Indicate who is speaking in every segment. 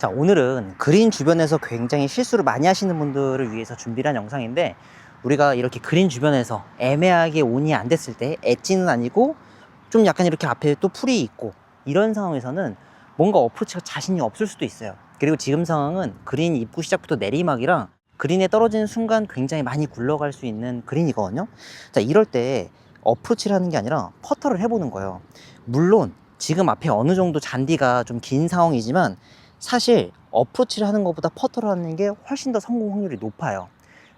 Speaker 1: 자, 오늘은 그린 주변에서 굉장히 실수를 많이 하시는 분들을 위해서 준비를 한 영상인데, 우리가 이렇게 그린 주변에서 애매하게 온이 안 됐을 때, 엣지는 아니고 좀 약간 이렇게 앞에 또 풀이 있고 이런 상황에서는 뭔가 어프로치가 자신이 없을 수도 있어요. 그리고 지금 상황은 그린 입구 시작부터 내리막이라 그린에 떨어지는 순간 굉장히 많이 굴러갈 수 있는 그린이거든요. 자, 이럴 때 어프로치를 하는 게 아니라 퍼터를 해보는 거예요. 물론 지금 앞에 어느 정도 잔디가 좀 긴 상황이지만 사실 어프로치를 하는 것보다 퍼터를 하는 게 훨씬 더 성공 확률이 높아요.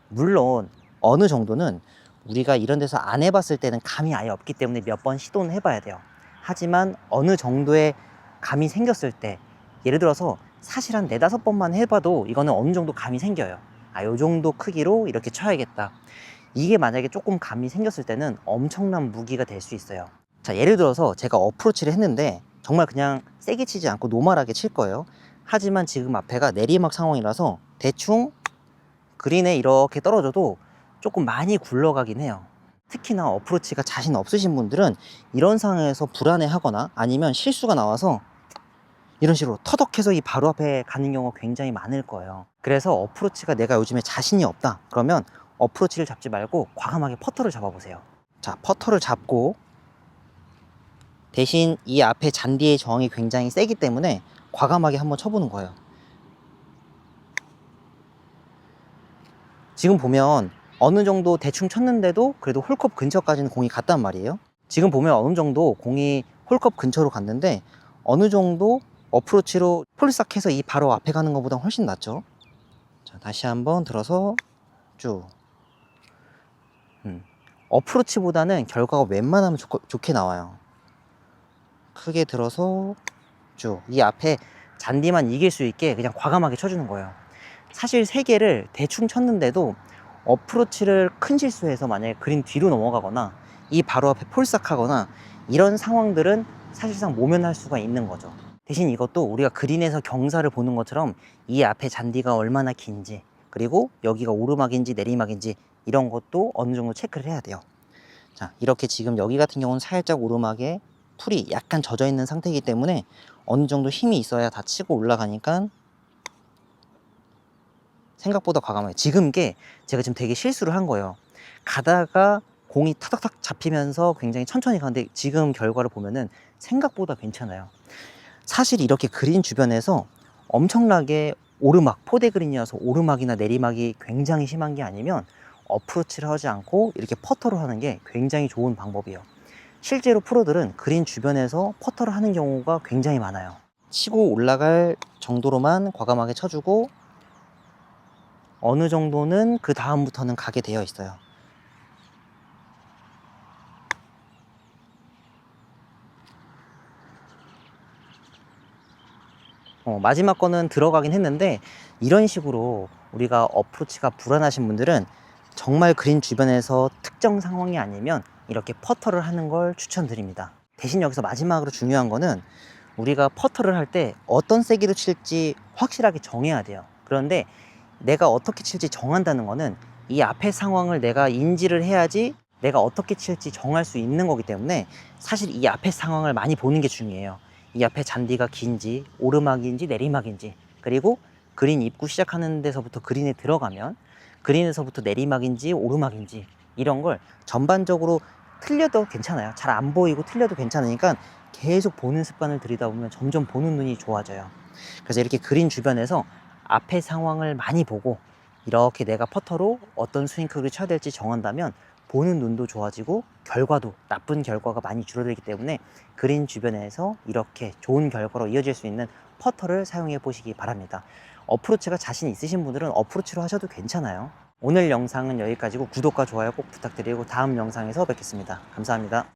Speaker 1: 물론 어느 정도는 우리가 이런 데서 안 해봤을 때는 감이 아예 없기 때문에 몇 번 시도는 해봐야 돼요. 하지만 어느 정도의 감이 생겼을 때, 예를 들어서 사실 한 4~5번만 해봐도 이거는 어느 정도 감이 생겨요. 아, 요 정도 크기로 이렇게 쳐야겠다. 이게 만약에 조금 감이 생겼을 때는 엄청난 무기가 될 수 있어요. 자, 예를 들어서 제가 어프로치를 했는데 정말 그냥 세게 치지 않고 노멀하게 칠 거예요. 하지만 지금 앞에가 내리막 상황이라서 대충 그린에 이렇게 떨어져도 조금 많이 굴러가긴 해요. 특히나 어프로치가 자신 없으신 분들은 이런 상황에서 불안해 하거나 아니면 실수가 나와서 이런 식으로 터덕해서 이 바로 앞에 가는 경우가 굉장히 많을 거예요. 그래서 어프로치가 내가 요즘에 자신이 없다 그러면 어프로치를 잡지 말고 과감하게 퍼터를 잡아보세요. 자, 퍼터를 잡고 대신 이 앞에 잔디의 저항이 굉장히 세기 때문에 과감하게 한번 쳐보는 거예요. 지금 보면 어느 정도 대충 쳤는데도 그래도 홀컵 근처까지는 공이 갔단 말이에요. 지금 보면 어느 정도 공이 홀컵 근처로 갔는데 어느 정도 어프로치로 폴싹해서 이 바로 앞에 가는 것보다 훨씬 낫죠. 자, 다시 한번 들어서 쭉. 어프로치보다는 결과가 웬만하면 좋게 나와요. 크게 들어서 쭉. 이 앞에 잔디만 이길 수 있게 그냥 과감하게 쳐주는 거예요. 사실 3개를 대충 쳤는데도 어프로치를 큰 실수해서 만약에 그린 뒤로 넘어가거나 이 바로 앞에 폴싹하거나 이런 상황들은 사실상 모면할 수가 있는 거죠. 대신 이것도 우리가 그린에서 경사를 보는 것처럼 이 앞에 잔디가 얼마나 긴지, 그리고 여기가 오르막인지 내리막인지 이런 것도 어느 정도 체크를 해야 돼요. 자, 이렇게 지금 여기 같은 경우는 살짝 오르막에 풀이 약간 젖어 있는 상태이기 때문에 어느 정도 힘이 있어야 다 치고 올라가니까 생각보다 과감해요. 지금 게 제가 지금 되게 실수를 한 거예요. 가다가 공이 타닥탁 잡히면서 굉장히 천천히 가는데 지금 결과를 보면은 생각보다 괜찮아요. 사실 이렇게 그린 주변에서 엄청나게 오르막, 포대 그린이어서 오르막이나 내리막이 굉장히 심한 게 아니면 어프로치를 하지 않고 이렇게 퍼터를 하는 게 굉장히 좋은 방법이에요. 실제로 프로들은 그린 주변에서 퍼터를 하는 경우가 굉장히 많아요. 치고 올라갈 정도로만 과감하게 쳐주고 어느 정도는 그 다음부터는 가게 되어 있어요. 마지막 거는 들어가긴 했는데 이런 식으로 우리가 어프로치가 불안하신 분들은 정말 그린 주변에서 특정 상황이 아니면 이렇게 퍼터를 하는 걸 추천드립니다. 대신 여기서 마지막으로 중요한 거는 우리가 퍼터를 할 때 어떤 세기로 칠지 확실하게 정해야 돼요. 그런데 내가 어떻게 칠지 정한다는 거는 이 앞의 상황을 내가 인지를 해야지 내가 어떻게 칠지 정할 수 있는 거기 때문에 사실 이 앞의 상황을 많이 보는 게 중요해요. 이 앞에 잔디가 긴지 오르막인지 내리막인지, 그리고 그린 입구 시작하는 데서부터 그린에 들어가면 그린에서부터 내리막인지 오르막인지 이런 걸 전반적으로 틀려도 괜찮아요. 잘 안 보이고 틀려도 괜찮으니까 계속 보는 습관을 들이다 보면 점점 보는 눈이 좋아져요. 그래서 이렇게 그린 주변에서 앞의 상황을 많이 보고 이렇게 내가 퍼터로 어떤 스윙 크기를 쳐야 될지 정한다면 보는 눈도 좋아지고 결과도 나쁜 결과가 많이 줄어들기 때문에 그린 주변에서 이렇게 좋은 결과로 이어질 수 있는 퍼터를 사용해 보시기 바랍니다. 어프로치가 자신 있으신 분들은 어프로치로 하셔도 괜찮아요. 오늘 영상은 여기까지고 구독과 좋아요 꼭 부탁드리고 다음 영상에서 뵙겠습니다. 감사합니다.